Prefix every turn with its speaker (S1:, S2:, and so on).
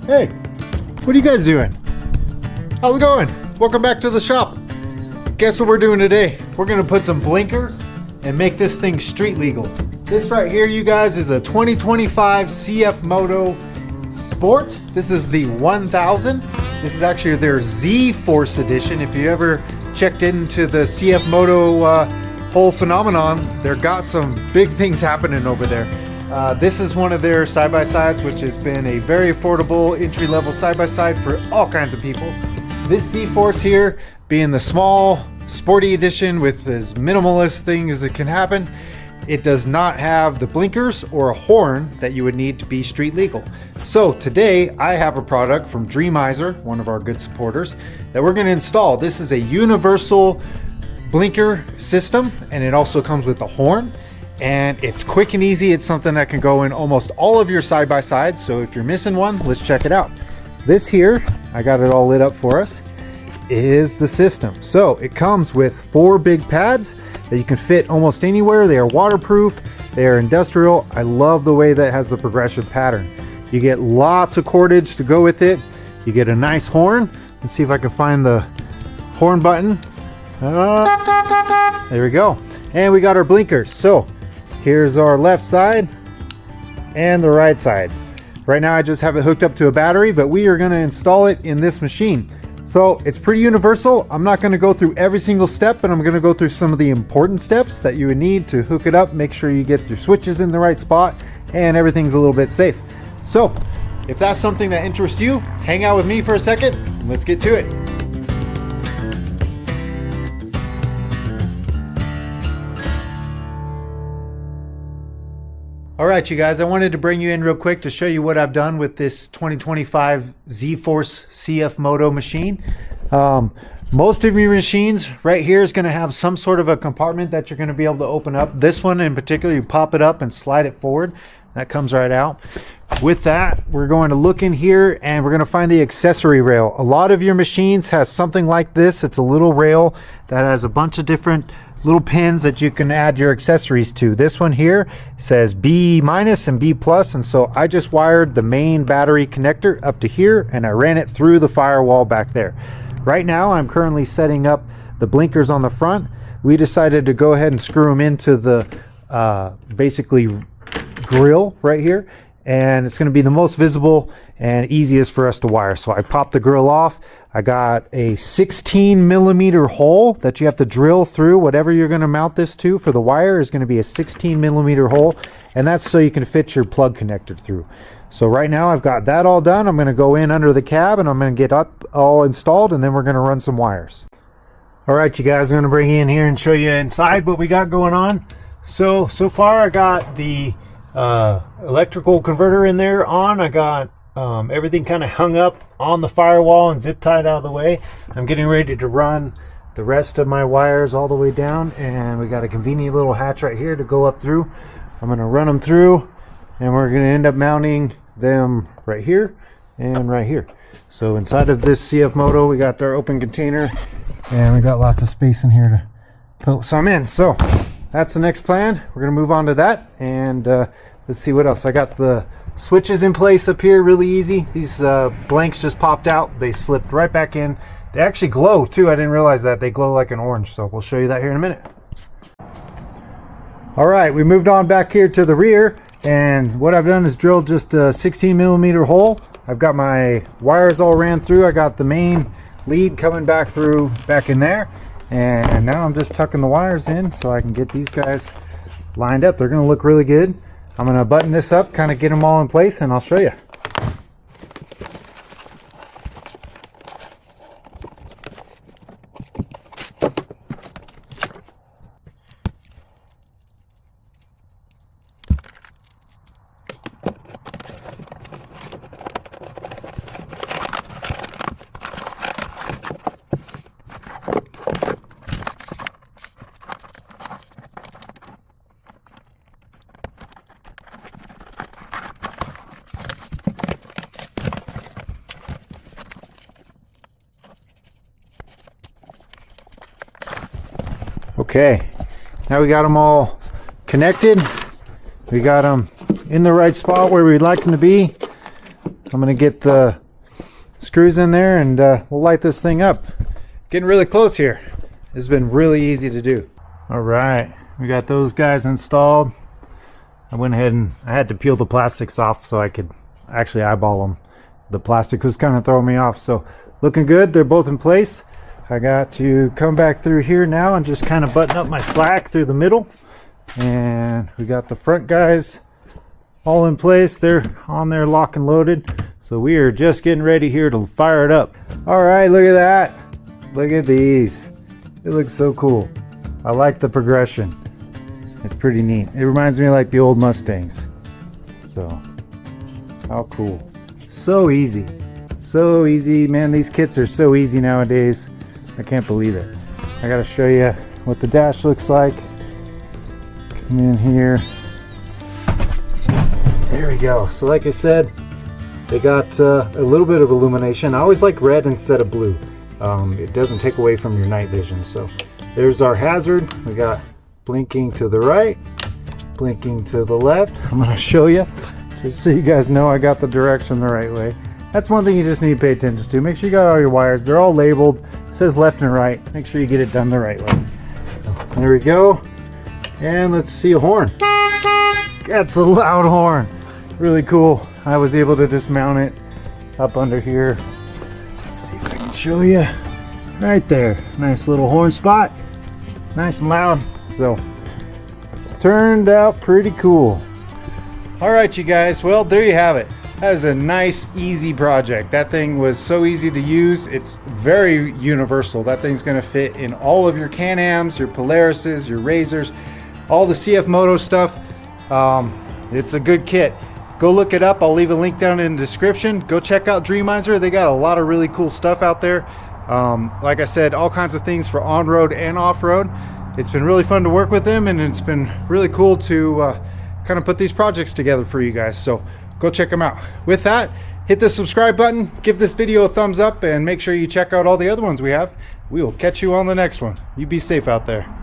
S1: Hey, what are you guys doing? How's it going? Welcome back to the shop. Guess what we're doing today? We're gonna put some blinkers and make this thing street legal. This right here, you guys, is a 2025 CFMoto Sport. This is the 1000. This is actually their Z Force edition. If you ever checked into the CFMoto whole phenomenon, they've got some big things happening over there. This is one of their side-by-sides, which has been a very affordable entry-level side-by-side for all kinds of people. This Z Force here, being the small, sporty edition with as minimalist things as it can happen, it does not have the blinkers or a horn that you would need to be street legal. So today I have a product from Dreamizer, one of our good supporters, that we're going to install. This is a universal blinker system, and it also comes with a horn. And it's quick and easy. It's something that can go in almost all of your side-by-sides. So if you're missing one, let's check it out. This here, I got it all lit up for us, is the system. So it comes with 4 big pads that you can fit almost anywhere. They are waterproof, they are industrial. I love the way that it has the progressive pattern. You get lots of cordage to go with it. You get a nice horn. Let's see if I can find the horn button. There we go. And we got our blinkers. So here's our left side and the right side. Right now I just have it hooked up to a battery, but we are going to install it in this machine. So it's pretty universal. I'm not going to go through every single step, but I'm going to go through some of the important steps that you would need to hook it up. Make sure you get your switches in the right spot and everything's a little bit safe. So if that's something that interests you, hang out with me for a second and let's get to it. All right, you guys, I wanted to bring you in real quick to show you what I've done with this 2025 Z Force CFMoto machine. Most of your machines right here is going to have some sort of a compartment that you're going to be able to open up. This one in particular, you pop it up and slide it forward. That comes right out. With that, we're going to look in here and we're going to find the accessory rail. A lot of your machines has something like this. It's a little rail that has a bunch of different little pins that you can add your accessories to. This one here says B- and B+, and so I just wired the main battery connector up to here and I ran it through the firewall back there. Right now I'm currently setting up the blinkers on the front. We decided to go ahead and screw them into the basically grill right here, and it's going to be the most visible and easiest for us to wire. So I popped the grill off. I got a 16 millimeter hole that you have to drill through. Whatever you're going to mount this to for the wire is going to be a 16 millimeter hole, and that's so you can fit your plug connector through. So right now I've got that all done. I'm going to go in under the cab and I'm going to get up all installed, and then we're going to run some wires. All right, you guys, I'm going to bring you in here and show you inside what we got going on. So far I got the electrical converter in there on. I got everything kind of hung up on the firewall and zip tied out of the way. I'm getting ready to run the rest of my wires all the way down, and we got a convenient little hatch right here to go up through. I'm going to run them through, and we're going to end up mounting them right here and right here. So inside of this CFMoto, we got our open container, and we got lots of space in here to put some in. So that's the next plan. We're going to move on to that, and let's see what else. I got the switches in place up here, really easy. These blanks just popped out. They slipped right back in. They actually glow too. I didn't realize that. They glow like an orange, so we'll show you that here in a minute. All right, we moved on back here to the rear, and what I've done is drilled just a 16 millimeter hole. I've got my wires all ran through. I got the main lead coming back through back in there, and now I'm just tucking the wires in so I can get these guys lined up. They're going to look really good. I'm going to button this up, kind of get them all in place, and I'll show you. Okay, now we got them all connected. We got them in the right spot where we'd like them to be. I'm gonna get the screws in there and we'll light this thing up. Getting really close here. It's been really easy to do. All right, we got those guys installed. I went ahead and I had to peel the plastics off so I could actually eyeball them. The plastic was kind of throwing me off, so looking good. They're both in place. I got to come back through here now and just kind of button up my slack through the middle. And we got the front guys all in place. They're on there lock and loaded. So we are just getting ready here to fire it up. All right, look at that. Look at these. It looks so cool. I like the progression. It's pretty neat. It reminds me of like the old Mustangs. So, how cool. So easy. So easy. Man, these kits are so easy nowadays. I can't believe it. I gotta show you what the dash looks like. Come in here. There we go. So like I said, they got a little bit of illumination. I always like red instead of blue. It doesn't take away from your night vision. So there's our hazard. We got blinking to the right, blinking to the left. I'm gonna show you just so you guys know I got the direction the right way. That's one thing you just need to pay attention to. Make sure you got all your wires. They're all labeled. It says left and right. Make sure you get it done the right way. There we go. And let's see a horn. That's a loud horn. Really cool. I was able to just mount it up under here. Let's see if I can show you. Right there. Nice little horn spot. Nice and loud. So, turned out pretty cool. All right, you guys. Well, there you have it. That is a nice, easy project. That thing was so easy to use. It's very universal. That thing's going to fit in all of your Can-Ams, your Polarises, your Razors, all the CFMoto stuff. It's a good kit. Go look it up. I'll leave a link down in the description. Go check out Dreamizer. They got a lot of really cool stuff out there. Like I said, all kinds of things for on-road and off-road. It's been really fun to work with them, and it's been really cool to kind of put these projects together for you guys. So go check them out. With that, hit the subscribe button, give this video a thumbs up, and make sure you check out all the other ones we have. We will catch you on the next one. You be safe out there.